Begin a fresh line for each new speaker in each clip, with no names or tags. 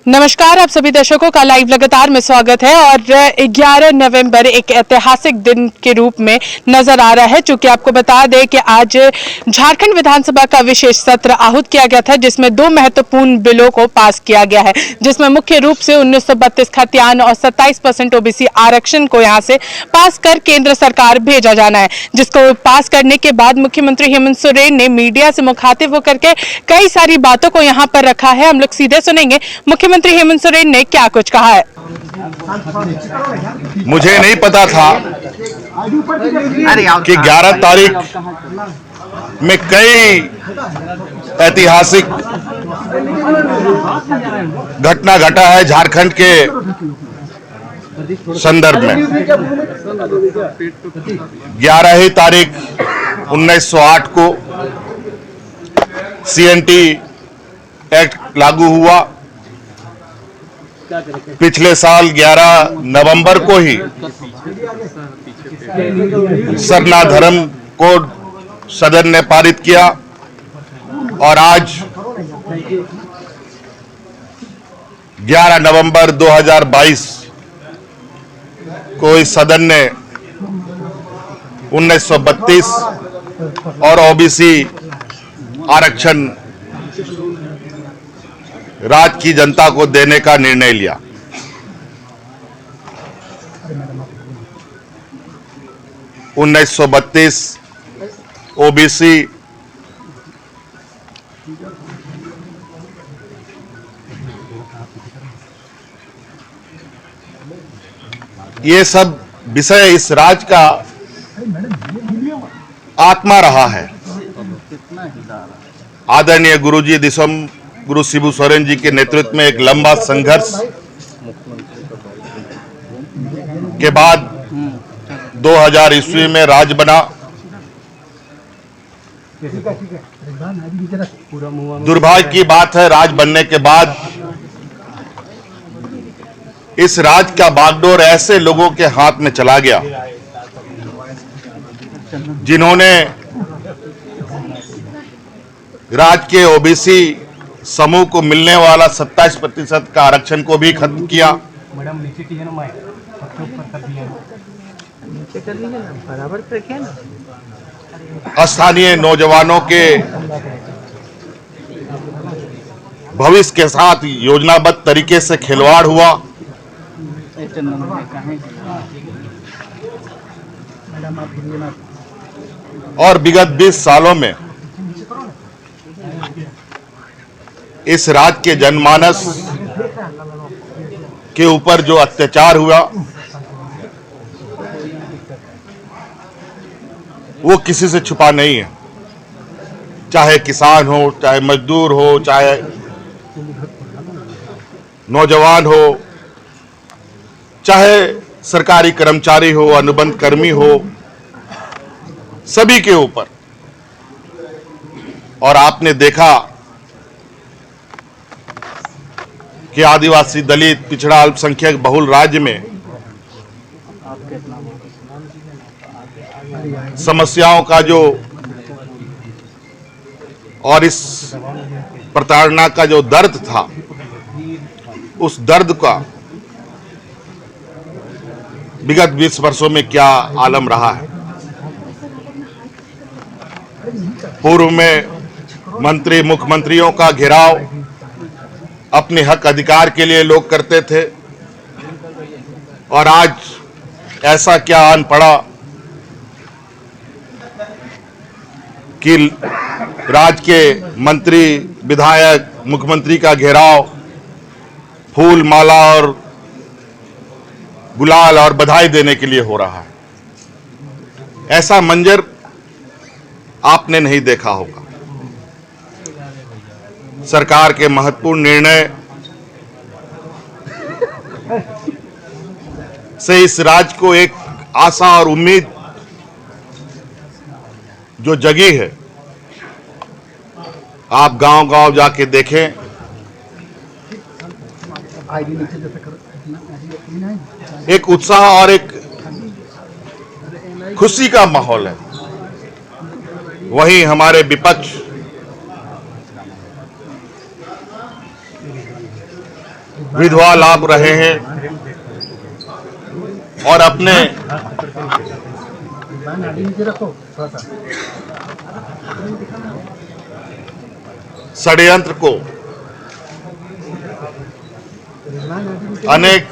नमस्कार, आप सभी दर्शकों का लाइव लगातार में स्वागत है। और 11 नवंबर एक ऐतिहासिक दिन के रूप में नजर आ रहा है, चूंकि आपको बता दें कि आज झारखंड विधानसभा का विशेष सत्र आहूत किया गया था, जिसमें 2 महत्वपूर्ण बिलों को पास किया गया है, जिसमें मुख्य रूप से 1932 खतियान और 27% ओबीसी आरक्षण को यहां से पास कर केंद्र सरकार भेजा जाना है, जिसको पास करने के बाद मुख्यमंत्री हेमंत सोरेन ने मीडिया से मुखातिब होकर के कई सारी बातों को यहां पर रखा है। हम लोग सीधे सुनेंगे मुख्यमंत्री हेमंत सोरेन ने क्या कुछ कहा है।
मुझे नहीं पता था कि 11 तारीख में कई ऐतिहासिक घटना घटा है झारखंड के संदर्भ में। 11 ही तारीख 1908 को सीएनटी एक्ट लागू हुआ। पिछले साल 11 नवंबर को ही सरना धर्म कोड सदन ने पारित किया और आज 11 नवंबर 2022 को इस सदन ने 1932 और ओबीसी आरक्षण राज्य की जनता को देने का निर्णय लिया। (1932) ओबीसी ये सब विषय इस राज्य का आत्मा रहा है। आदरणीय गुरुजी दिसम गुरु शिबू सोरेन जी के नेतृत्व में एक लंबा संघर्ष के बाद 2000 ईस्वी में राज बना। दुर्भाग्य की बात है, राज बनने के बाद इस राज का बागडोर ऐसे लोगों के हाथ में चला गया जिन्होंने राज्य के ओबीसी समूह को मिलने वाला 27% का आरक्षण को भी खत्म किया। स्थानीय नौजवानों के भविष्य के साथ योजनाबद्ध तरीके से खिलवाड़ हुआ। और विगत 20 सालों में इस राज्य के जनमानस के ऊपर जो अत्याचार हुआ वो किसी से छुपा नहीं है। चाहे किसान हो, चाहे मजदूर हो, चाहे नौजवान हो, चाहे सरकारी कर्मचारी हो, अनुबंध कर्मी हो, सभी के ऊपर। और आपने देखा कि आदिवासी, दलित, पिछड़ा, अल्पसंख्यक बहुल राज्य में समस्याओं का जो और इस प्रताड़ना का जो दर्द था, उस दर्द का विगत 20 वर्षों में क्या आलम रहा है। पूर्व में मंत्री, मुख्यमंत्रियों का घेराव अपने हक अधिकार के लिए लोग करते थे, और आज ऐसा क्या आन पड़ा कि राज्य के मंत्री, विधायक, मुख्यमंत्री का घेराव फूल माला और गुलाल और बधाई देने के लिए हो रहा है। ऐसा मंजर आपने नहीं देखा होगा। सरकार के महत्वपूर्ण निर्णय से इस राज्य को एक आशा और उम्मीद जो जगी है। आप गांव-गांव जाके देखें, एक उत्साह और एक खुशी का माहौल है। वहीं हमारे विपक्ष विधवा लाभ रहे हैं और अपने षड्यंत्र को अनेक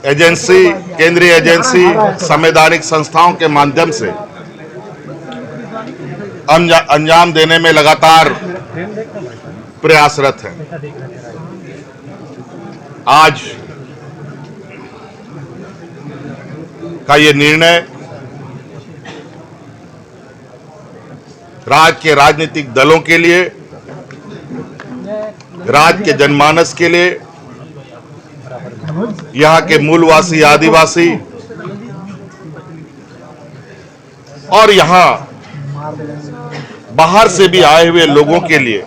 एजेंसी, केंद्रीय एजेंसी, संवैधानिक संस्थाओं के माध्यम से अंजाम देने में लगातार प्रयासरत है। आज का ये निर्णय राज्य के राजनीतिक दलों के लिए, राज्य के जनमानस के लिए, यहाँ के मूलवासी आदिवासी और यहाँ बाहर से भी आए हुए लोगों के लिए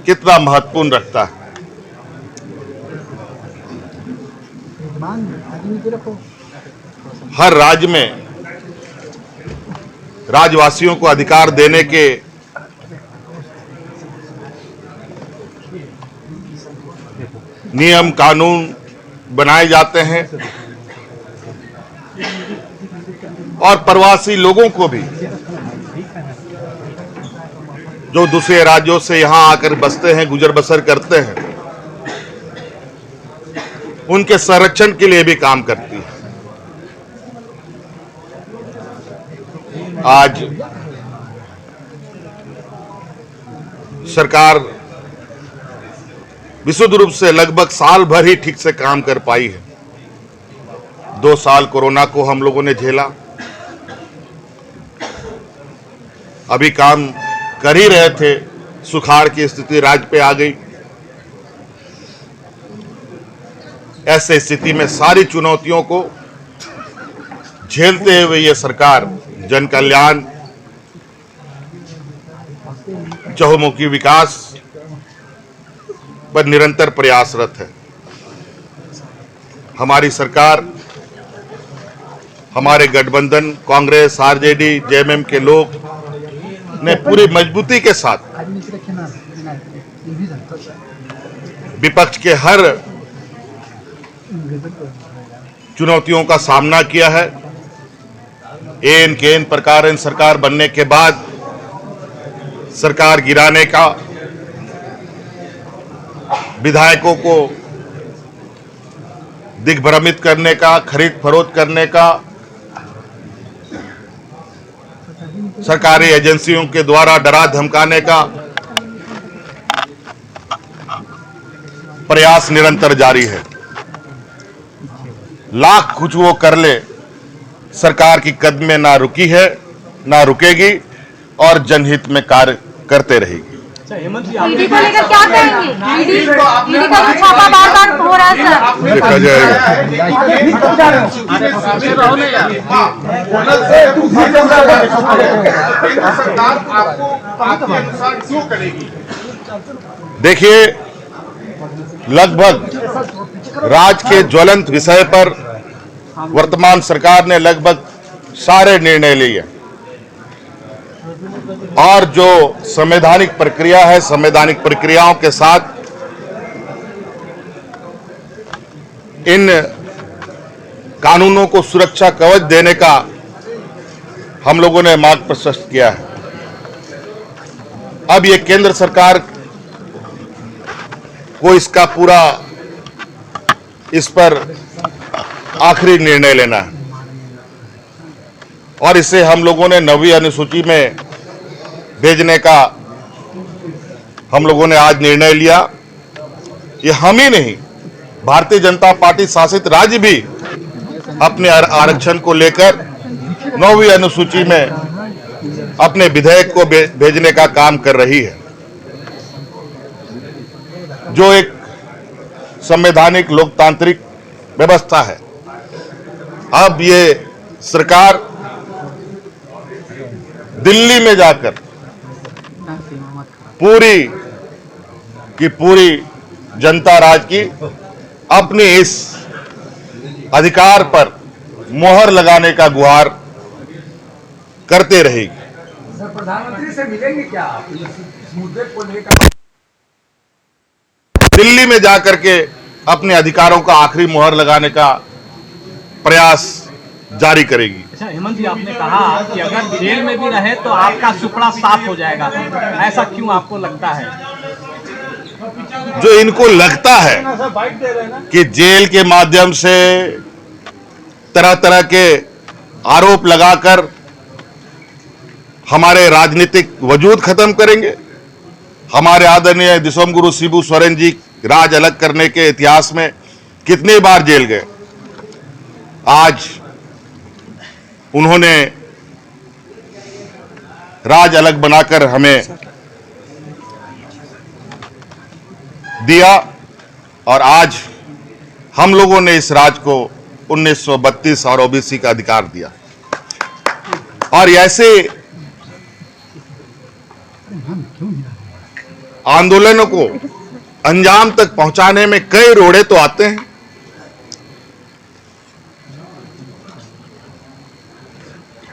कितना महत्वपूर्ण रखता है। हर राज्य में राज्यवासियों को अधिकार देने के नियम कानून बनाए जाते हैं और प्रवासी लोगों को भी, जो दूसरे राज्यों से यहां आकर बसते हैं, गुजर बसर करते हैं, उनके संरक्षण के लिए भी काम करती है। आज सरकार विशुद्ध रूप से लगभग साल भर ही ठीक से काम कर पाई है। 2 साल कोरोना को हम लोगों ने झेला, अभी काम कर ही रहे थे, सुखाड़ की स्थिति राज्य पे आ गई। ऐसे स्थिति में सारी चुनौतियों को झेलते हुए ये सरकार जन कल्याण, चहुमुखी विकास पर निरंतर प्रयासरत है। हमारी सरकार, हमारे गठबंधन कांग्रेस, आरजेडी, जेएमएम के लोग ने पूरी मजबूती के साथ विपक्ष के हर चुनौतियों का सामना किया है। एन के एन प्रकार इन सरकार बनने के बाद सरकार गिराने का, विधायकों को दिग्भ्रमित करने का, खरीद फरोख्त करने का, सरकारी एजेंसियों के द्वारा डरा धमकाने का प्रयास निरंतर जारी है। लाख कुछ वो कर ले, सरकार की कदमें ना रुकी है, ना रुकेगी और जनहित में कार्य करते रहेगी।
ईडी को लेकर क्या कहेंगे? ईडी का तो छापा बार-बार हो रहा है सर।
देखा जाएगा। देखिए, लगभग राज्य के ज्वलंत विषय पर वर्तमान सरकार ने लगभग सारे निर्णय लिए और जो संवैधानिक प्रक्रिया है, संवैधानिक प्रक्रियाओं के साथ इन कानूनों को सुरक्षा कवच देने का हम लोगों ने मार्ग प्रशस्त किया है। अब ये केंद्र सरकार को इसका पूरा, इस पर आखिरी निर्णय लेना है और इसे हम लोगों ने 9वीं अनुसूची में भेजने का हम लोगों ने आज निर्णय लिया। ये हम ही नहीं, भारतीय जनता पार्टी शासित राज्य भी अपने आरक्षण को लेकर 9वीं अनुसूची में अपने विधेयक को भेजने का काम कर रही है, जो एक संवैधानिक लोकतांत्रिक व्यवस्था है। अब ये सरकार दिल्ली में जाकर पूरी की पूरी जनता राज की अपने इस अधिकार पर मोहर लगाने का गुहार करते रहेगी।
प्रधानमंत्री से मिलेंगे क्या आप इस मुद्दे को लेकर?
दिल्ली में जाकर के अपने अधिकारों का आखिरी मुहर लगाने का प्रयास जारी करेगी।
अच्छा हेमंत जी, आपने कहा कि अगर जेल में भी रहे तो आपका सुपड़ा साफ हो जाएगा, ऐसा क्यों आपको लगता है?
जो इनको लगता है कि जेल के माध्यम से तरह तरह के आरोप लगाकर हमारे राजनीतिक वजूद खत्म करेंगे, हमारे आदरणीय दिसोम गुरु शिबू सोरेन जी राज अलग करने के इतिहास में कितनी बार जेल गए। आज उन्होंने राज अलग बनाकर हमें दिया और आज हम लोगों ने इस राज को 1932 और ओबीसी का अधिकार दिया। और ऐसे आंदोलनों को अंजाम तक पहुंचाने में कई रोड़े तो आते हैं,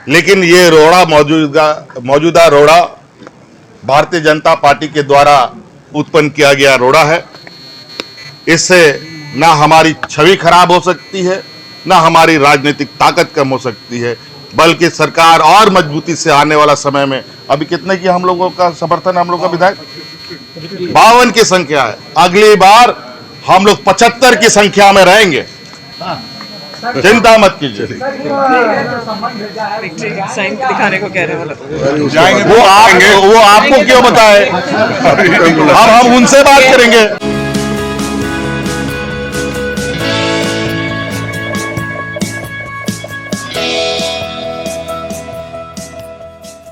लेकिन ये रोड़ा मौजूदा रोड़ा भारतीय जनता पार्टी के द्वारा उत्पन्न किया गया रोड़ा है। इससे ना हमारी छवि खराब हो सकती है, ना हमारी राजनीतिक ताकत कम हो सकती है, बल्कि सरकार और मजबूती से आने वाला समय में, अभी कितने की हम लोगों का समर्थन, हम लोग का विधायक 52 की संख्या है, अगली बार हम लोग 75 की संख्या में रहेंगे, चिंता मत कीजिए।
साइन दिखाने को कह रहे हो
वो आपको क्यों बताए, अब हम उनसे बात करेंगे।